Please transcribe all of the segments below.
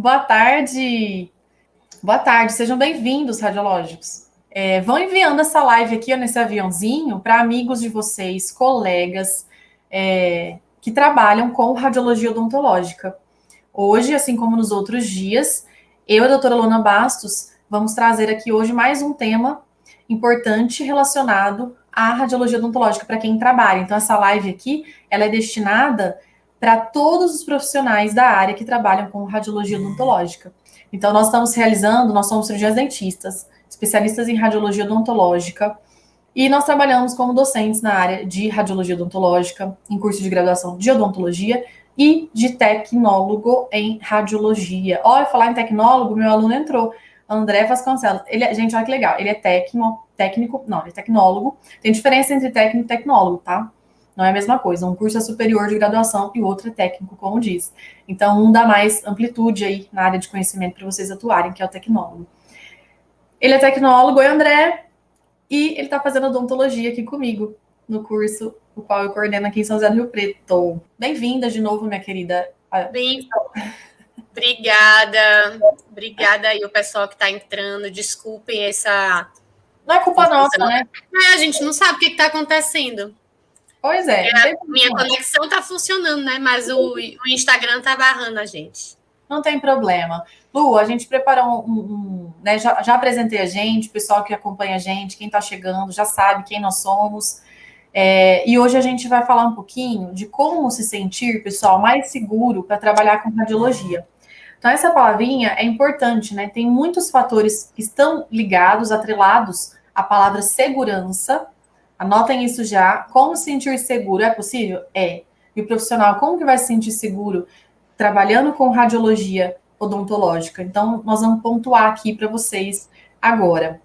Boa tarde. Boa tarde, sejam bem-vindos, radiológicos. Vão enviando essa live aqui, ó, nesse aviãozinho, para amigos de vocês, colegas, que trabalham com radiologia odontológica. Hoje, assim como nos outros dias, eu e a doutora Luana Bastos vamos trazer aqui hoje mais um tema importante relacionado à radiologia odontológica para quem trabalha. Então, essa live aqui, ela é destinada para todos os profissionais da área que trabalham com radiologia odontológica. Então, nós somos cirurgiões dentistas, especialistas em radiologia odontológica, e nós trabalhamos como docentes na área de radiologia odontológica, em curso de graduação de odontologia e de tecnólogo em radiologia. Olha, falar em tecnólogo, meu aluno entrou, André Vasconcelos. Gente, olha que legal, ele é ele é tecnólogo. Tem diferença entre técnico e tecnólogo, tá? Não é a mesma coisa. Um curso é superior de graduação e o outro é técnico, como diz. Então, um dá mais amplitude aí na área de conhecimento para vocês atuarem, que é o tecnólogo. Ele é tecnólogo, oi André, e ele está fazendo odontologia aqui comigo, no curso, o qual eu coordeno aqui em São José do Rio Preto. Bem-vinda de novo, minha querida. Bem, obrigada aí o pessoal que está entrando, desculpem essa... Não é culpa nossa, né? A gente não sabe o que está acontecendo. Pois é. Minha conexão está funcionando, né? Mas o Instagram está barrando a gente. Não tem problema. Lu, a gente preparou né, já apresentei a gente, o pessoal que acompanha a gente, quem está chegando já sabe quem nós somos. E hoje a gente vai falar um pouquinho de como se sentir, pessoal, mais seguro para trabalhar com radiologia. Então, essa palavrinha é importante, né? Tem muitos fatores que estão ligados, atrelados à palavra segurança. Anotem isso já. Como se sentir seguro? É possível? É. E o profissional, como que vai se sentir seguro trabalhando com radiologia odontológica? Então, nós vamos pontuar aqui para vocês agora.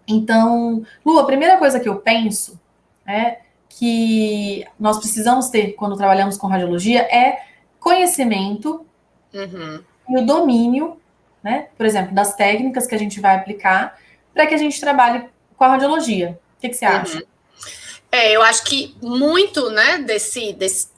Então, Lu, a primeira coisa que eu penso é que nós precisamos ter quando trabalhamos com radiologia é conhecimento e o domínio, né? Por exemplo, das técnicas que a gente vai aplicar para que a gente trabalhe com a radiologia. O que você acha? Eu acho que muito, né,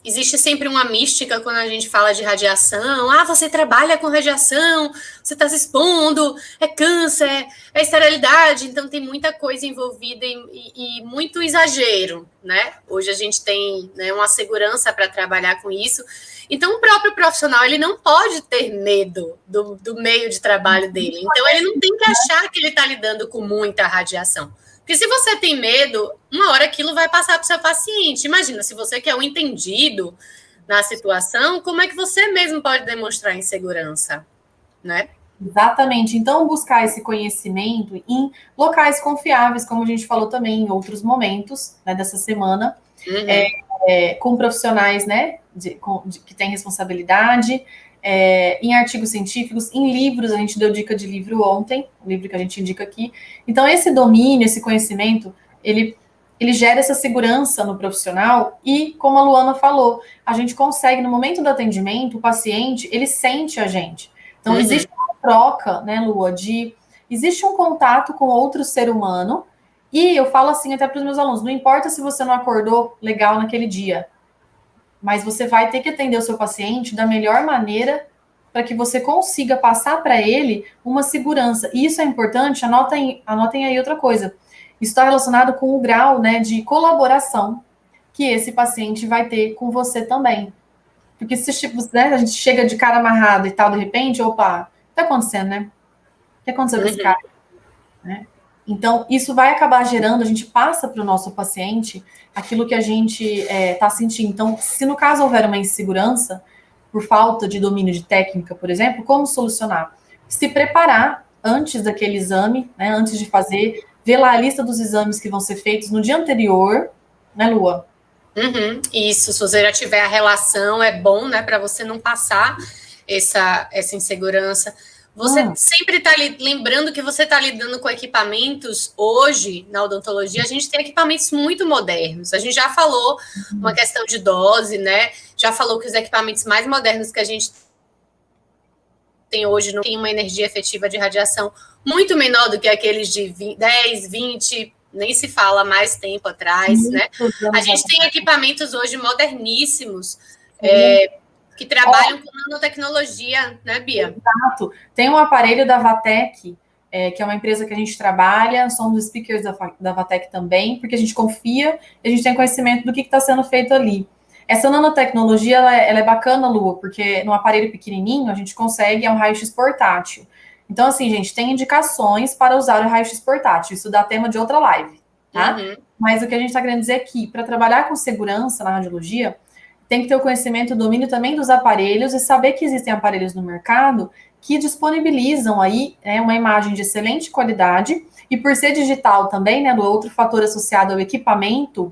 existe sempre uma mística quando a gente fala de radiação. Ah, você trabalha com radiação, você está se expondo, é câncer, é esterilidade. Então, tem muita coisa envolvida e muito exagero, né? Hoje a gente tem, né, uma segurança para trabalhar com isso. Então, o próprio profissional, ele não pode ter medo do meio de trabalho dele. Então, ele não tem que achar que ele está lidando com muita radiação. Porque se você tem medo, uma hora aquilo vai passar para o seu paciente. Imagina, se você quer um entendido na situação, como é que você mesmo pode demonstrar insegurança, né? Exatamente. Então, buscar esse conhecimento em locais confiáveis, como a gente falou também em outros momentos, né, dessa semana, com profissionais, né, que têm responsabilidade, em artigos científicos, em livros. A gente deu dica de livro ontem, o livro que a gente indica aqui. Então, esse domínio, esse conhecimento, ele gera essa segurança no profissional e, como a Luana falou, a gente consegue, no momento do atendimento, o paciente, ele sente a gente. Então, existe uma troca, né, Lua, existe um contato com outro ser humano, e eu falo assim até para os meus alunos, não importa se você não acordou legal naquele dia, mas você vai ter que atender o seu paciente da melhor maneira para que você consiga passar para ele uma segurança. E isso é importante, anotem aí outra coisa. Isso está relacionado com o grau, né, de colaboração que esse paciente vai ter com você também. Porque se tipo, né, a gente chega de cara amarrado e tal, de repente, opa, o que está acontecendo, né? O que aconteceu com esse cara? Né? Então, isso vai acabar gerando, a gente passa para o nosso paciente aquilo que a gente está sentindo. Então, se no caso houver uma insegurança, por falta de domínio de técnica, por exemplo, como solucionar? Se preparar antes daquele exame, né, antes de fazer, ver lá a lista dos exames que vão ser feitos no dia anterior, né, Lua? Isso, se você já tiver a relação, é bom, né, para você não passar essa insegurança. Você sempre está lembrando que você está lidando com equipamentos. Hoje, na odontologia, a gente tem equipamentos muito modernos. A gente já falou uma questão de dose, né? Já falou que os equipamentos mais modernos que a gente tem hoje não tem uma energia efetiva de radiação muito menor do que aqueles de 10, 20, nem se fala mais tempo atrás, né? A gente tem equipamentos hoje moderníssimos, Que trabalham com nanotecnologia, né, Bia? Exato. Tem um aparelho da Vatec, que é uma empresa que a gente trabalha, somos speakers da Vatec também, porque a gente confia e a gente tem conhecimento do que está sendo feito ali. Essa nanotecnologia, ela é bacana, Lua, porque no aparelho pequenininho a gente consegue, é um raio-x portátil. Então, assim, gente, tem indicações para usar o raio-x portátil. Isso dá tema de outra live, tá? Mas o que a gente está querendo dizer é que, para trabalhar com segurança na radiologia, tem que ter o conhecimento, o domínio também dos aparelhos e saber que existem aparelhos no mercado que disponibilizam aí uma imagem de excelente qualidade e por ser digital também, né, do outro fator associado ao equipamento.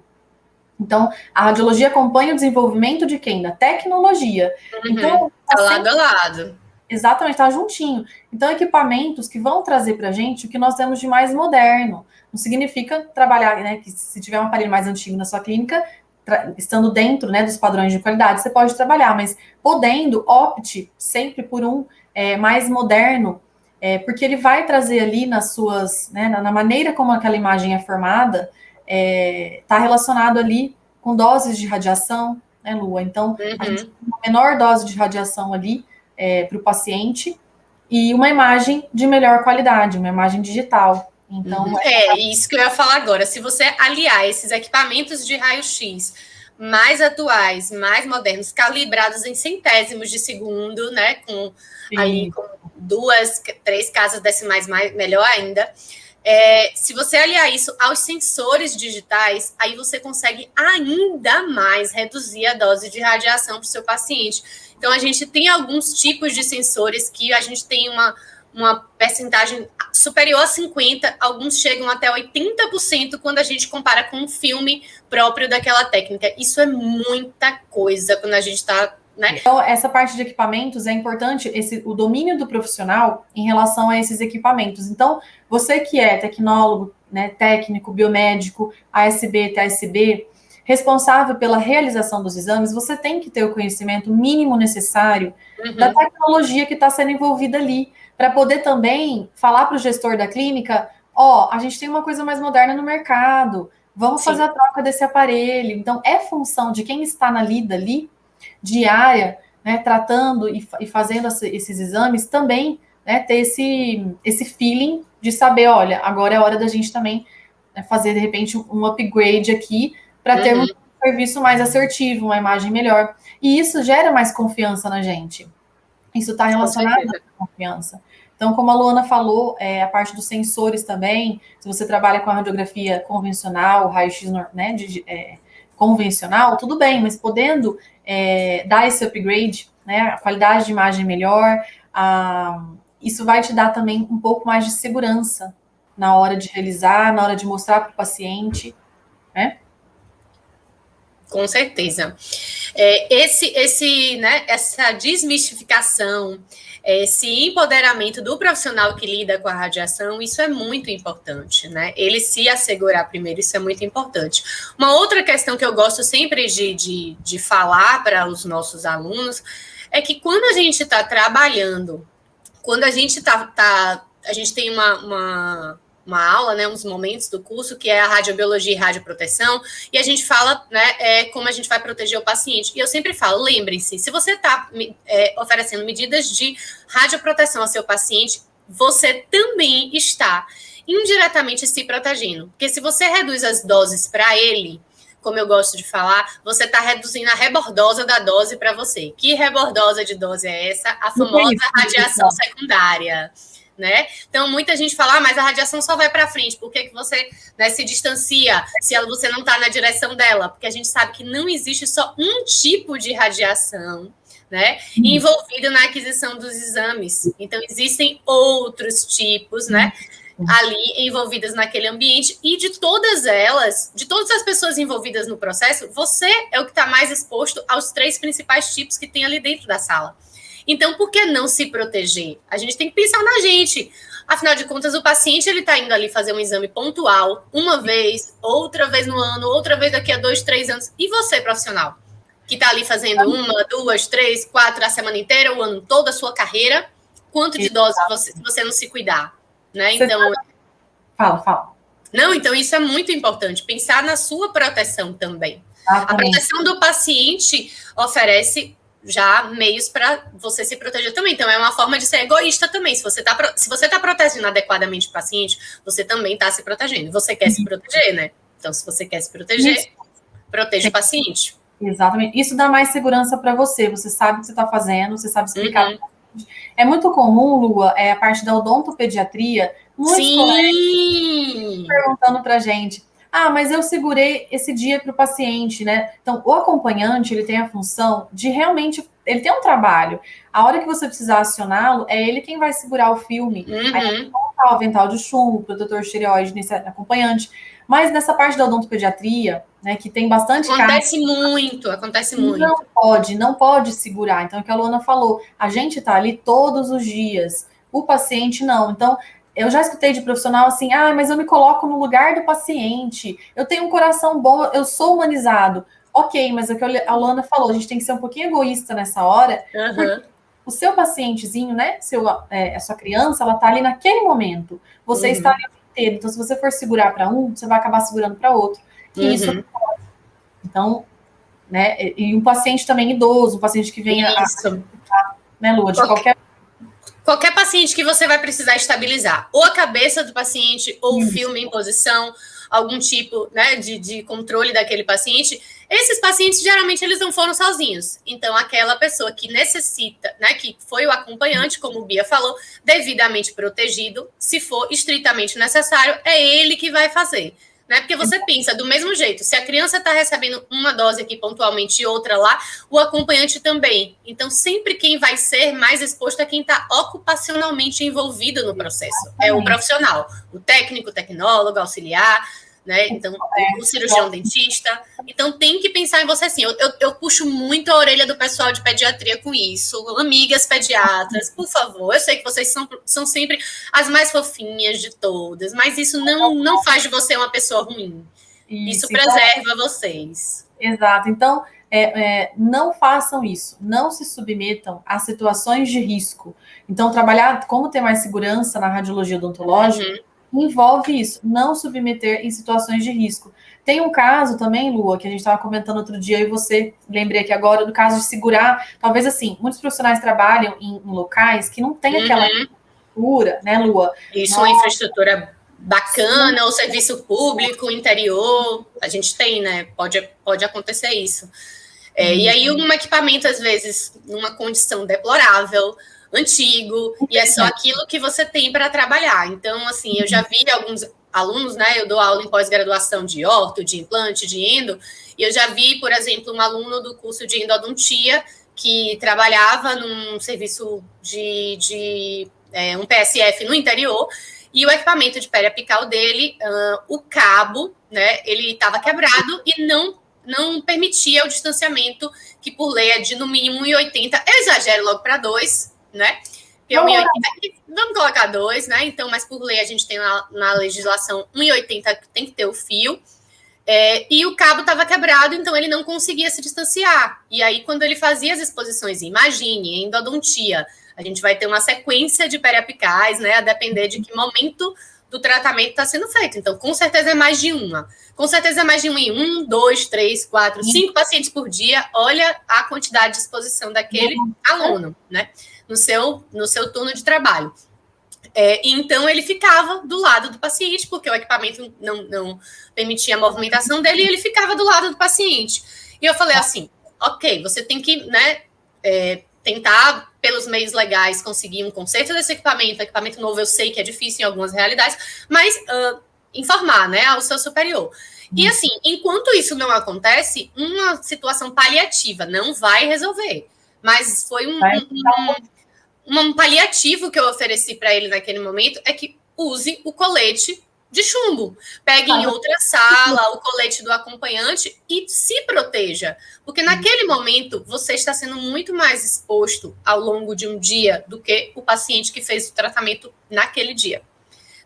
Então, a radiologia acompanha o desenvolvimento de quem? Da tecnologia. Então, tá lado a lado. Exatamente, tá juntinho. Então, equipamentos que vão trazer para a gente o que nós temos de mais moderno. Não significa trabalhar, né, que se tiver um aparelho mais antigo na sua clínica, estando dentro, né, dos padrões de qualidade, você pode trabalhar, mas podendo, opte sempre por um mais moderno, porque ele vai trazer ali nas suas, né, na maneira como aquela imagem é formada, está relacionado ali com doses de radiação, né, Lua? Então, a gente tem uma menor dose de radiação ali para o paciente e uma imagem de melhor qualidade, uma imagem digital. Então, isso que eu ia falar agora. Se você aliar esses equipamentos de raio-x mais atuais, mais modernos, calibrados em centésimos de segundo, né, com 2, 3 casas decimais melhor ainda. Se você aliar isso aos sensores digitais, aí você consegue ainda mais reduzir a dose de radiação para o seu paciente. Então, a gente tem alguns tipos de sensores que a gente tem uma percentagem superior a 50%, alguns chegam até 80% quando a gente compara com um filme próprio daquela técnica. Isso é muita coisa quando a gente está... Né? Então, essa parte de equipamentos é importante, o domínio do profissional em relação a esses equipamentos. Então, você que é tecnólogo, né, técnico, biomédico, ASB, TSB, responsável pela realização dos exames, você tem que ter o conhecimento mínimo necessário da tecnologia que está sendo envolvida ali, para poder também falar para o gestor da clínica, a gente tem uma coisa mais moderna no mercado, vamos fazer a troca desse aparelho. Então, é função de quem está na lida ali, diária, né, tratando e fazendo esses exames, também, né, ter esse feeling de saber, olha, agora é hora da gente também, né, fazer, de repente, um upgrade aqui, para ter um serviço mais assertivo, uma imagem melhor. E isso gera mais confiança na gente. Isso está relacionado à confiança. Então, como a Luana falou, a parte dos sensores também, se você trabalha com a radiografia convencional, raio-x, né, convencional, tudo bem, mas podendo dar esse upgrade, né, a qualidade de imagem melhor, isso vai te dar também um pouco mais de segurança na hora de realizar, na hora de mostrar para o paciente, né? Com certeza. Essa desmistificação, esse empoderamento do profissional que lida com a radiação, isso é muito importante, né? Ele se assegurar primeiro, isso é muito importante. Uma outra questão que eu gosto sempre de falar para os nossos alunos é que quando a gente está trabalhando, quando a gente a gente tem uma aula, né, uns momentos do curso, que é a radiobiologia e radioproteção, e a gente fala, né, como a gente vai proteger o paciente. E eu sempre falo, lembrem-se, se você está oferecendo medidas de radioproteção ao seu paciente, você também está indiretamente se protegendo. Porque se você reduz as doses para ele, como eu gosto de falar, você está reduzindo a rebordosa da dose para você. Que rebordosa de dose é essa? A famosa radiação secundária. Né? Então, muita gente fala, mas a radiação só vai para frente, por que você, né, se distancia se você não está na direção dela? Porque a gente sabe que não existe só um tipo de radiação, né, envolvido na aquisição dos exames. Então, existem outros tipos, né, ali envolvidas naquele ambiente, e de todas elas, de todas as pessoas envolvidas no processo, você é o que está mais exposto aos 3 principais tipos que tem ali dentro da sala. Então, por que não se proteger? A gente tem que pensar na gente. Afinal de contas, o paciente ele está indo ali fazer um exame pontual, uma vez, outra vez no ano, outra vez daqui a 2, 3 anos. E você, profissional, que está ali fazendo 1, 2, 3, 4 a semana inteira, o ano todo, a sua carreira, quanto de dose você não se cuidar? Né? Então, Fala. Não, então isso é muito importante, pensar na sua proteção também. A proteção do paciente oferece já meios para você se proteger também. Então, é uma forma de ser egoísta também. Se você está protegendo adequadamente o paciente, você também está se protegendo. Você quer se proteger, né? Então, se você quer se proteger, proteja o paciente. Exatamente. Isso dá mais segurança para você. Você sabe o que você está fazendo, você sabe explicar. É muito comum, Lua, a parte da odontopediatria, muitos colegas perguntando para a gente, mas eu segurei esse dia para o paciente, né? Então, o acompanhante, ele tem a função de realmente, ele tem um trabalho. A hora que você precisar acioná-lo, é ele quem vai segurar o filme. Aí, colocar o avental de chumbo, protetor estereoide nesse acompanhante. Mas nessa parte da odontopediatria, né, que tem bastante acontece muito. Não pode segurar. Então, é o que a Luana falou, a gente tá ali todos os dias, o paciente não. Então, eu já escutei de profissional assim, mas eu me coloco no lugar do paciente, eu tenho um coração bom, eu sou humanizado. Ok, mas é o que a Luana falou, a gente tem que ser um pouquinho egoísta nessa hora, porque o seu pacientezinho, né, a sua criança, ela tá ali naquele momento, você está ali inteiro. Então, se você for segurar para um, você vai acabar segurando para outro. E isso não pode. Então, né? E um paciente também idoso, um paciente que venha né, Lua, de qualquer paciente que você vai precisar estabilizar, ou a cabeça do paciente, ou o filme em posição, algum tipo, né, de controle daquele paciente. Esses pacientes, geralmente, eles não foram sozinhos. Então, aquela pessoa que necessita, né, que foi o acompanhante, como o Bia falou, devidamente protegido, se for estritamente necessário, é ele que vai fazer. Né? Porque você pensa, do mesmo jeito, se a criança está recebendo uma dose aqui pontualmente e outra lá, o acompanhante também. Então, sempre quem vai ser mais exposto é quem está ocupacionalmente envolvido no processo. É o profissional, o técnico, o tecnólogo, auxiliar, né? Então, o cirurgião dentista. Então, tem que pensar em você assim. Eu puxo muito a orelha do pessoal de pediatria com isso. Amigas pediatras, por favor. Eu sei que vocês são sempre as mais fofinhas de todas, mas isso não faz de você uma pessoa ruim. Isso preserva vocês. Exato. Então, não façam isso. Não se submetam a situações de risco. Então, trabalhar como ter mais segurança na radiologia odontológica envolve isso, não submeter em situações de risco. Tem um caso também, Lua, que a gente estava comentando outro dia, e você, lembrei aqui agora, do caso de segurar, talvez assim, muitos profissionais trabalham em locais que não tem aquela infraestrutura, né, Lua? Isso, uma infraestrutura bacana, ou serviço público, interior, a gente tem, né, pode acontecer isso. E aí um equipamento, às vezes, numa condição deplorável, antigo, e é só aquilo que você tem para trabalhar. Então, assim, eu já vi alguns alunos, né, eu dou aula em pós-graduação de orto, de implante, de endo, e eu já vi, por exemplo, um aluno do curso de endodontia que trabalhava num serviço de um PSF no interior, e o equipamento de periapical dele, o cabo, né, ele estava quebrado e não permitia o distanciamento, que por lei é de no mínimo 1,80. Eu exagero logo para 2, né? Vamos colocar 2, né? Então, mas por lei a gente tem na legislação 1,80 que tem que ter o fio. E o cabo estava quebrado, então ele não conseguia se distanciar. E aí, quando ele fazia as exposições, imagine, endodontia, a gente vai ter uma sequência de periapicais, né? A depender de que momento do tratamento está sendo feito. Então, com certeza é mais de uma. Com certeza é mais de um em 1, 2, 3, 4, 5 pacientes por dia. Olha a quantidade de exposição daquele aluno, né? No seu turno de trabalho. Então, ele ficava do lado do paciente, porque o equipamento não permitia a movimentação dele, e ele ficava do lado do paciente. E eu falei assim, ok, você tem que, né, tentar, pelos meios legais, conseguir um conserto desse equipamento. Equipamento novo eu sei que é difícil em algumas realidades, mas informar, né, ao seu superior. E assim, enquanto isso não acontece, uma situação paliativa não vai resolver. Mas foi um paliativo que eu ofereci para ele naquele momento, é que use o colete de chumbo. Pegue em outra sala o colete do acompanhante e se proteja. Porque naquele momento você está sendo muito mais exposto ao longo de um dia do que o paciente que fez o tratamento naquele dia.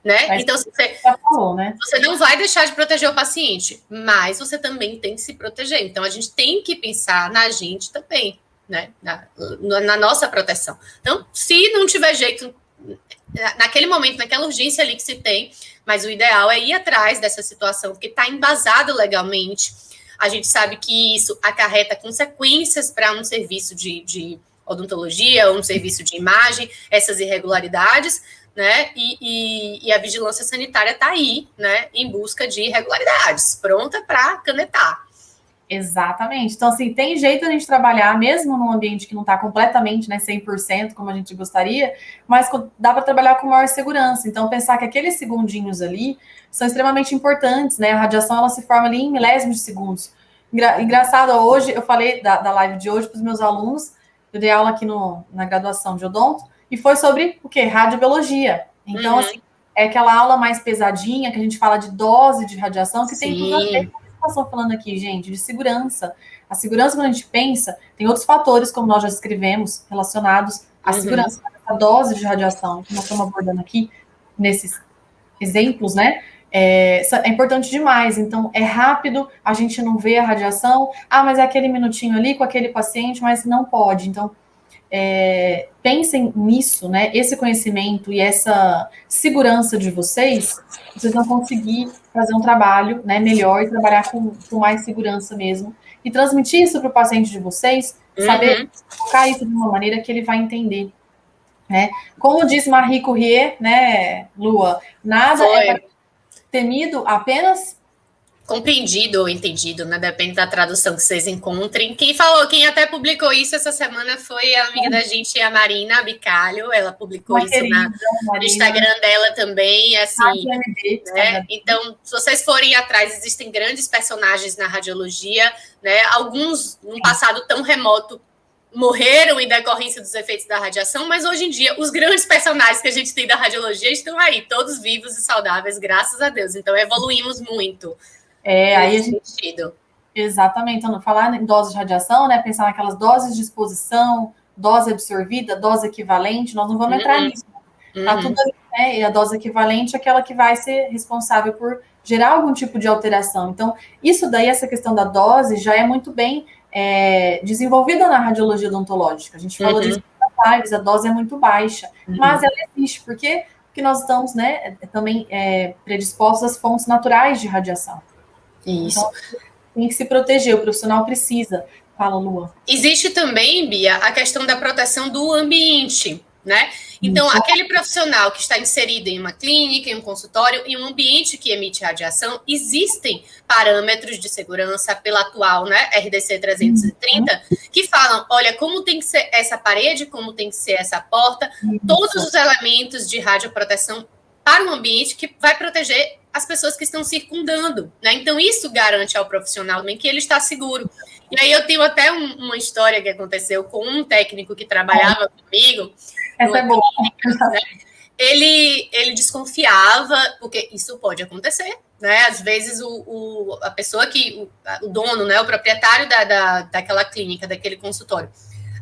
Né? Então, você não vai deixar de proteger o paciente, mas você também tem que se proteger. Então, a gente tem que pensar na gente também, né? Na nossa proteção. Então, se não tiver jeito, naquele momento, naquela urgência ali que se tem, mas o ideal é ir atrás dessa situação, porque está embasado legalmente. A gente sabe que isso acarreta consequências para um serviço de odontologia, ou um serviço de imagem, essas irregularidades, né? E a vigilância sanitária está aí, né? Em busca de irregularidades, pronta para canetar. Exatamente. Então, assim, tem jeito de a gente trabalhar, mesmo num ambiente que não está completamente, né, 100%, como a gente gostaria, mas dá para trabalhar com maior segurança. Então, pensar que aqueles segundinhos ali são extremamente importantes, né? A radiação, ela se forma ali em milésimos de segundos. Engraçado, hoje, eu falei da live de hoje para os meus alunos, eu dei aula aqui na graduação de odonto, e foi sobre o quê? Radiobiologia. Então, assim, é aquela aula mais pesadinha, que a gente fala de dose de radiação, que tem tudo a ver com nós estamos falando aqui, gente, de segurança. A segurança, quando a gente pensa, tem outros fatores, como nós já escrevemos, relacionados à segurança, a dose de radiação, que nós estamos abordando aqui, nesses exemplos, né? É importante demais. Então, é rápido, a gente não vê a radiação. Ah, mas é aquele minutinho ali com aquele paciente, mas não pode. Então, pensem nisso, né? Esse conhecimento e essa segurança de vocês vão conseguir fazer um trabalho, né, melhor e trabalhar com mais segurança mesmo. E transmitir isso para o paciente de vocês, saber colocar isso de uma maneira que ele vai entender. Né? Como diz Marie Curie, né, Lua, nada é temido, apenas compreendido ou entendido, né? Depende da tradução que vocês encontrem. Quem até publicou isso essa semana foi a amiga da gente, a Marina Bicalho. Ela publicou isso no Instagram dela também, assim, né? Então, se vocês forem atrás, existem grandes personagens na radiologia, né? Alguns, num passado tão remoto, morreram em decorrência dos efeitos da radiação, mas hoje em dia os grandes personagens que a gente tem da radiologia estão aí, todos vivos e saudáveis, graças a Deus. Então, evoluímos muito. Aí a gente... Exatamente. Então, falar em dose de radiação, né? Pensar naquelas doses de exposição, dose absorvida, dose equivalente, nós não vamos entrar nisso. Tá tudo ali, né? E a dose equivalente é aquela que vai ser responsável por gerar algum tipo de alteração. Então, isso daí, essa questão da dose, já é muito bem desenvolvida na radiologia odontológica. A gente falou disso nas lives, a dose é muito baixa, mas ela existe, porque nós estamos, né, também predispostos às fontes naturais de radiação. Isso. Então, tem que se proteger, o profissional precisa. Fala, Lua. Existe também, Bia, a questão da proteção do ambiente, né? Então, aquele profissional que está inserido em uma clínica, em um consultório, em um ambiente que emite radiação, existem parâmetros de segurança pela atual, né, RDC 330, que falam, olha, como tem que ser essa parede, como tem que ser essa porta, todos os elementos de radioproteção para um ambiente que vai proteger as pessoas que estão circundando, né? Então, isso garante ao profissional também que ele está seguro. E aí eu tenho até uma história que aconteceu com um técnico que trabalhava comigo. Essa é boa. Clínica, né? Ele desconfiava, porque isso pode acontecer, né? Às vezes a pessoa o dono, né, o proprietário daquela clínica, daquele consultório.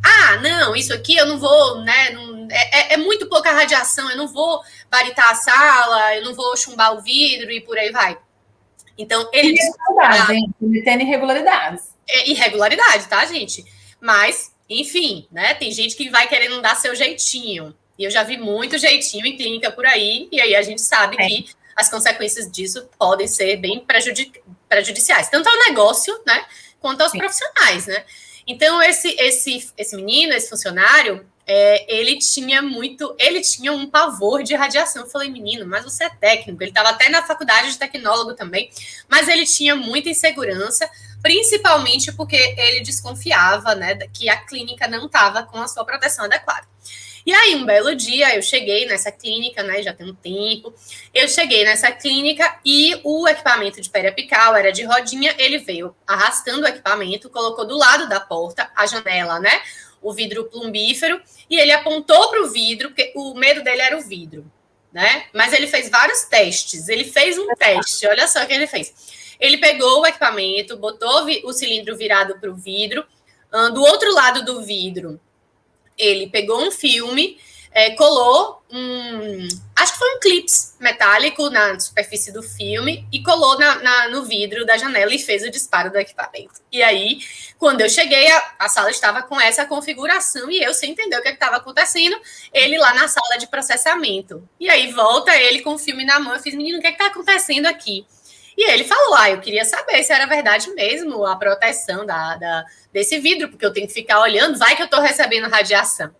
Ah, não, isso aqui eu não vou, né? É muito pouca radiação, eu não vou baritar a sala, eu não vou chumbar o vidro e por aí vai. Então, ele tem irregularidades. Irregularidade, tá, gente? Mas, enfim, né? Tem gente que vai querendo dar seu jeitinho. E eu já vi muito jeitinho em clínica por aí, e aí a gente sabe que as consequências disso podem ser bem prejudiciais, tanto ao negócio, né, quanto aos profissionais, né? Então, esse menino, esse funcionário, ele tinha um pavor de radiação. Eu falei, menino, mas você é técnico. Ele estava até na faculdade de tecnólogo também, mas ele tinha muita insegurança, principalmente porque ele desconfiava, né, que a clínica não estava com a sua proteção adequada. E aí, um belo dia, eu cheguei nessa clínica, né, já tem um tempo, eu cheguei nessa clínica e o equipamento de periapical era de rodinha, ele veio arrastando o equipamento, colocou do lado da porta, a janela, né, o vidro plumbífero, e ele apontou para o vidro, porque o medo dele era o vidro, né, mas ele fez vários testes, ele fez um teste, olha só o que ele fez. Ele pegou o equipamento, botou o cilindro virado para o vidro, do outro lado do vidro, ele pegou um filme, colou acho que foi um clips metálico na superfície do filme e colou no vidro da janela e fez o disparo do equipamento. E aí, quando eu cheguei, a sala estava com essa configuração e eu, sem entender o que estava acontecendo, ele lá na sala de processamento. E aí, volta ele com o filme na mão, eu fiz, menino, o que está acontecendo aqui? E ele falou, eu queria saber se era verdade mesmo a proteção desse vidro, porque eu tenho que ficar olhando, vai que eu estou recebendo radiação.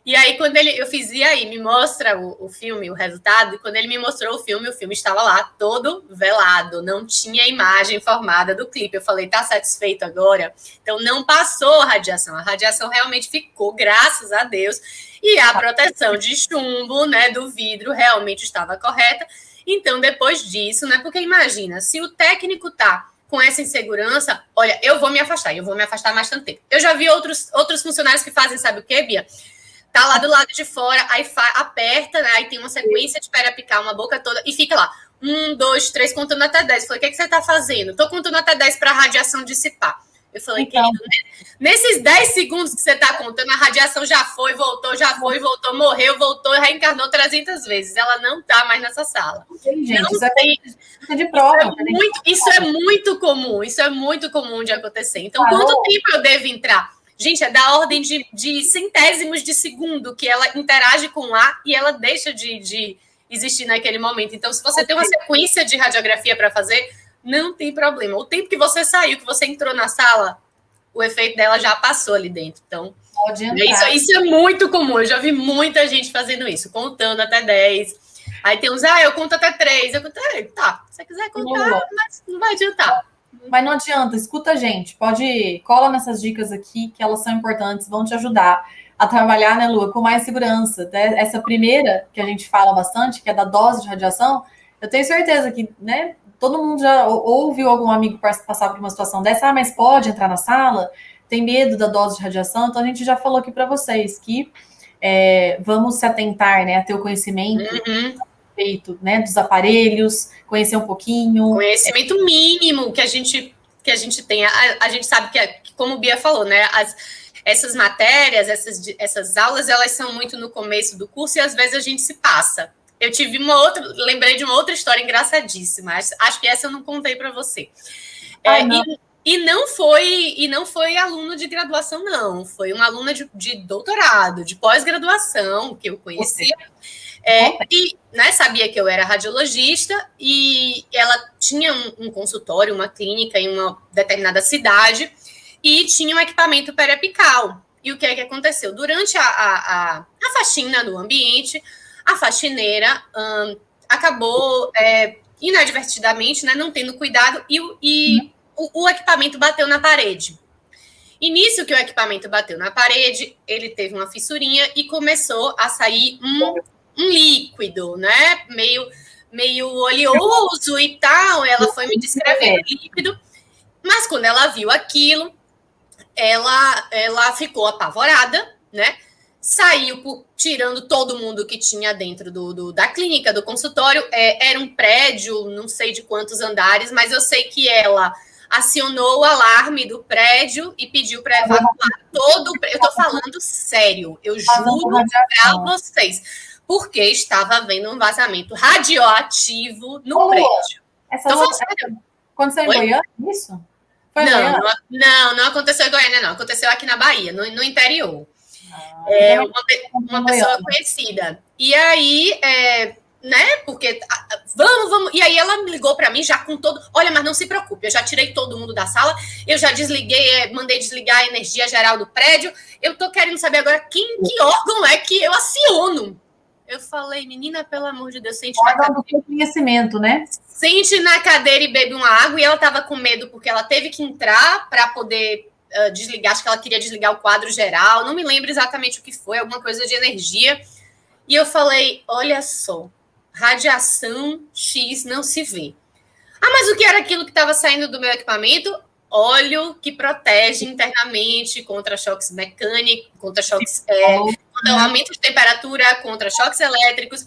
E aí, quando eu fiz, e aí, me mostra o filme, o resultado, e quando ele me mostrou o filme estava lá todo velado, não tinha imagem formada do clipe. Eu falei, tá satisfeito agora? Então, não passou a radiação realmente ficou, graças a Deus, e a proteção de chumbo, né, do vidro realmente estava correta. Então, depois disso, né, porque imagina, se o técnico tá com essa insegurança, olha, eu vou me afastar mais tanto tempo. Eu já vi outros funcionários que fazem, sabe o quê, Bia? Tá lá do lado de fora, aí aperta, né? Aí tem uma sequência de pera-picar uma boca toda e fica lá. 1, 2, 3, contando até 10. Eu falei, o que você tá fazendo? Tô contando até 10 para a radiação dissipar. Eu falei, então, querido, nesses 10 segundos que você tá contando, a radiação já foi, voltou, morreu, voltou, reencarnou 300 vezes. Ela não tá mais nessa sala. Gente, não isso tem, é de prova. Isso é muito comum de acontecer. Então, quanto tempo eu devo entrar? Gente, é da ordem de centésimos de segundo que ela interage com o ar e ela deixa de existir naquele momento. Então, se você tem uma sequência de radiografia para fazer, não tem problema. O tempo que você saiu, que você entrou na sala, o efeito dela já passou ali dentro. Então, isso é muito comum. Eu já vi muita gente fazendo isso, contando até 10. Aí tem uns, eu conto até 3. Eu conto, tá, se você quiser contar, mas não vai adiantar. Mas não adianta, escuta a gente, cola nessas dicas aqui, que elas são importantes, vão te ajudar a trabalhar, né, Lua, com mais segurança. Essa primeira, que a gente fala bastante, que é da dose de radiação, eu tenho certeza que, né, todo mundo já ouviu algum amigo passar por uma situação dessa, mas pode entrar na sala, tem medo da dose de radiação, então a gente já falou aqui para vocês que vamos se atentar, né, a ter o conhecimento feito, né, dos aparelhos, conhecer um pouquinho. Conhecimento mínimo que a gente tem. A gente sabe que como o Bia falou, né, essas matérias, essas aulas, elas são muito no começo do curso e às vezes a gente se passa. Eu lembrei de uma outra história engraçadíssima, acho que essa eu não contei para você. Não. E não foi aluno de graduação, não. Foi uma aluna de doutorado, de pós-graduação, que eu conhecia. E né, sabia que eu era radiologista e ela tinha um consultório, uma clínica em uma determinada cidade e tinha um equipamento periapical. E o que é que aconteceu? Durante a faxina no ambiente, a faxineira acabou inadvertidamente, né, não tendo cuidado e o equipamento bateu na parede. E nisso que o equipamento bateu na parede, ele teve uma fissurinha e começou a sair um líquido, né? Meio oleoso e tal. Ela foi me descrevendo o líquido. Mas quando ela viu aquilo, ela ficou apavorada, né? Saiu tirando todo mundo que tinha dentro da clínica, do consultório. Era um prédio, não sei de quantos andares, mas eu sei que ela acionou o alarme do prédio e pediu para evacuar todo o prédio. Eu estou falando sério, eu juro para vocês. Porque estava havendo um vazamento radioativo no prédio. Aconteceu em Goiânia, isso? Não aconteceu em Goiânia, não. Aconteceu aqui na Bahia, no interior. Uma pessoa conhecida. E aí, né, porque vamos. E aí ela me ligou para mim já com todo. Olha, mas não se preocupe, eu já tirei todo mundo da sala, eu já desliguei, mandei desligar a energia geral do prédio. Eu tô querendo saber agora que órgão é que eu aciono. Eu falei, menina, pelo amor de Deus, sente na cadeira. Do conhecimento, né? Sente na cadeira e bebe uma água. E ela estava com medo porque ela teve que entrar para poder desligar. Acho que ela queria desligar o quadro geral. Não me lembro exatamente o que foi, alguma coisa de energia. E eu falei, olha só, radiação X não se vê. Mas o que era aquilo que estava saindo do meu equipamento? Óleo que protege internamente contra choques mecânicos, contra choques, contra o aumento de temperatura, contra choques elétricos.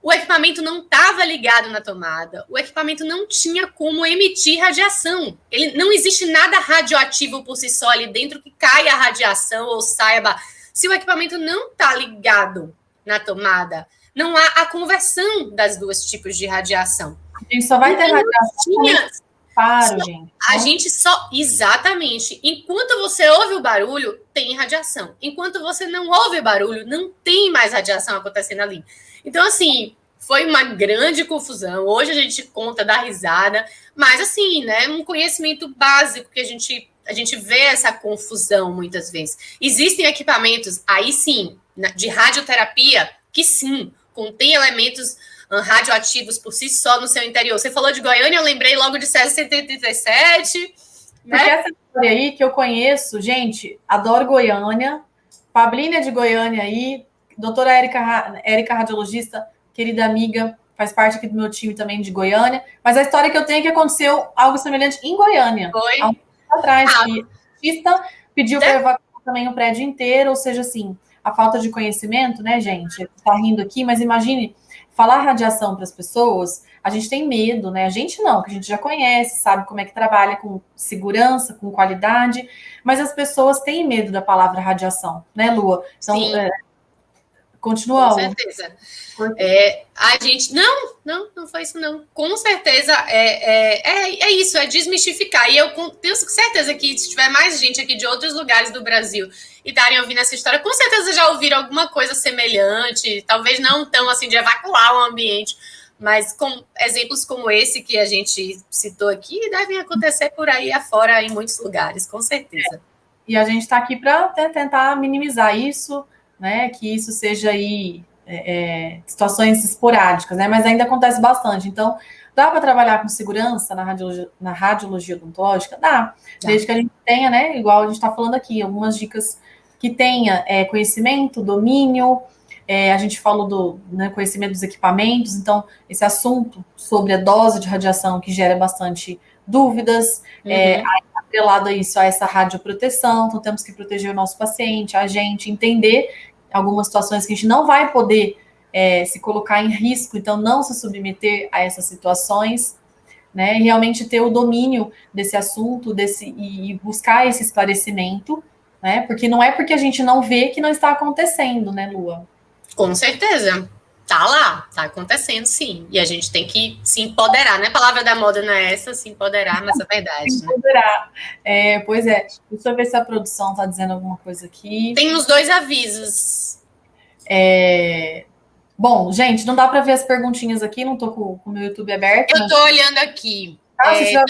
O equipamento não estava ligado na tomada. O equipamento não tinha como emitir radiação. Não existe nada radioativo por si só ali dentro que caia a radiação ou saiba. Se o equipamento não está ligado na tomada, não há a conversão das duas tipos de radiação. A gente só vai ter radiação. Gente. A gente só... Exatamente. Enquanto você ouve o barulho, tem radiação. Enquanto você não ouve barulho, não tem mais radiação acontecendo ali. Então, assim, foi uma grande confusão. Hoje a gente conta, dá risada, mas assim, né, um conhecimento básico que a gente vê essa confusão muitas vezes. Existem equipamentos, aí sim, de radioterapia, que sim, contém elementos radioativos por si só no seu interior. Você falou de Goiânia, eu lembrei logo de 1977, né? Porque essa história aí que eu conheço, gente, adoro Goiânia, Pablina de Goiânia aí, doutora Érica radiologista, querida amiga, faz parte aqui do meu time também de Goiânia, mas a história que eu tenho é que aconteceu algo semelhante em Goiânia. Foi? Há um tempo atrás, que o artista pediu para evacuar também o prédio inteiro, ou seja, assim, a falta de conhecimento, né, gente? Tá rindo aqui, mas imagine falar radiação para as pessoas, a gente tem medo, né? A gente não, que a gente já conhece, sabe como é que trabalha com segurança, com qualidade, mas as pessoas têm medo da palavra radiação, né, Lua? Então, continua. Com certeza. A gente. Não foi isso, não. Com certeza é isso, é desmistificar. E eu tenho certeza que se tiver mais gente aqui de outros lugares do Brasil e estarem ouvindo essa história, com certeza já ouviram alguma coisa semelhante, talvez não tão assim de evacuar o ambiente, mas com exemplos como esse que a gente citou aqui devem acontecer por aí afora em muitos lugares, com certeza. E a gente está aqui para tentar minimizar isso, né? Que isso seja aí situações esporádicas, né? Mas ainda acontece bastante. Então, dá para trabalhar com segurança na radiologia odontológica? Dá. Desde que a gente tenha, né? Igual a gente está falando aqui, algumas dicas que tenha conhecimento, domínio. A gente falou do conhecimento dos equipamentos, então esse assunto sobre a dose de radiação que gera bastante dúvidas, atrelado a isso, a essa radioproteção, então temos que proteger o nosso paciente, a gente, entender algumas situações que a gente não vai poder se colocar em risco, então não se submeter a essas situações, né, e realmente ter o domínio desse assunto, e buscar esse esclarecimento, né, porque não é porque a gente não vê que não está acontecendo, né, Lua? Com certeza. Tá lá, tá acontecendo, sim. E a gente tem que se empoderar, né? A palavra da moda não é essa, se empoderar, mas é verdade. Se empoderar. Né? Pois é. Deixa eu ver se a produção tá dizendo alguma coisa aqui. Tem uns 2 avisos. Bom, gente, não dá para ver as perguntinhas aqui, não tô com o meu YouTube aberto. Eu tô olhando aqui. Tô vendo.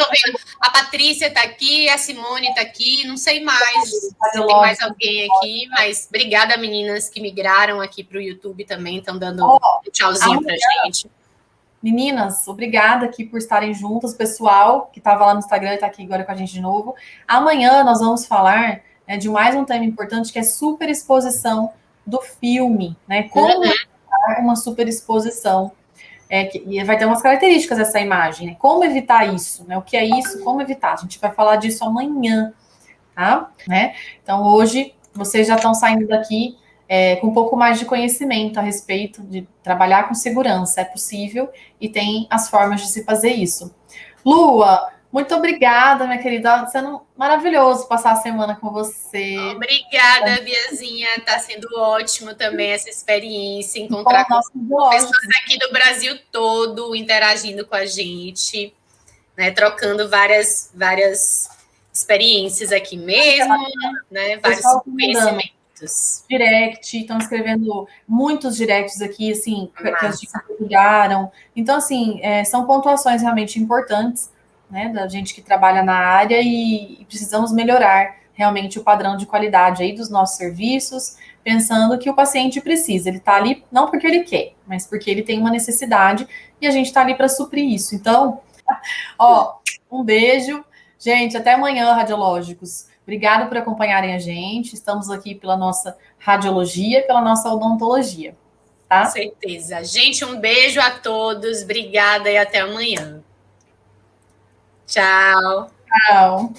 A Patrícia tá aqui, a Simone tá aqui, não sei mais se tem mais alguém aqui, mas obrigada, meninas que migraram aqui para o YouTube também, estão dando um tchauzinho pra gente. Meninas, obrigada aqui por estarem juntas, pessoal que estava lá no Instagram e está aqui agora com a gente de novo. Amanhã nós vamos falar de mais um tema importante, que é superexposição do filme, né? Como uma superexposição. E vai ter umas características essa imagem, né? Como evitar isso, né? O que é isso, como evitar? A gente vai falar disso amanhã, tá? Né? Então, hoje, vocês já estão saindo daqui com um pouco mais de conhecimento a respeito de trabalhar com segurança. É possível e tem as formas de se fazer isso. Lua, muito obrigada, minha querida. Está sendo maravilhoso passar a semana com você. Obrigada, Biazinha. Está sendo ótimo também essa experiência, encontrar com pessoas aqui do Brasil todo interagindo com a gente, né, trocando várias experiências aqui mesmo, né, vários conhecimentos. Direct, estão escrevendo muitos directs aqui, assim, que as dicas mudaram. Então, assim, são pontuações realmente importantes, né, da gente que trabalha na área e precisamos melhorar realmente o padrão de qualidade aí dos nossos serviços, pensando que o paciente precisa. Ele está ali não porque ele quer, mas porque ele tem uma necessidade e a gente está ali para suprir isso. Então, um beijo. Gente, até amanhã, radiológicos. Obrigado por acompanharem a gente. Estamos aqui pela nossa radiologia, pela nossa odontologia. Tá? Com certeza. Gente, um beijo a todos. Obrigada e até amanhã. Tchau. Tchau.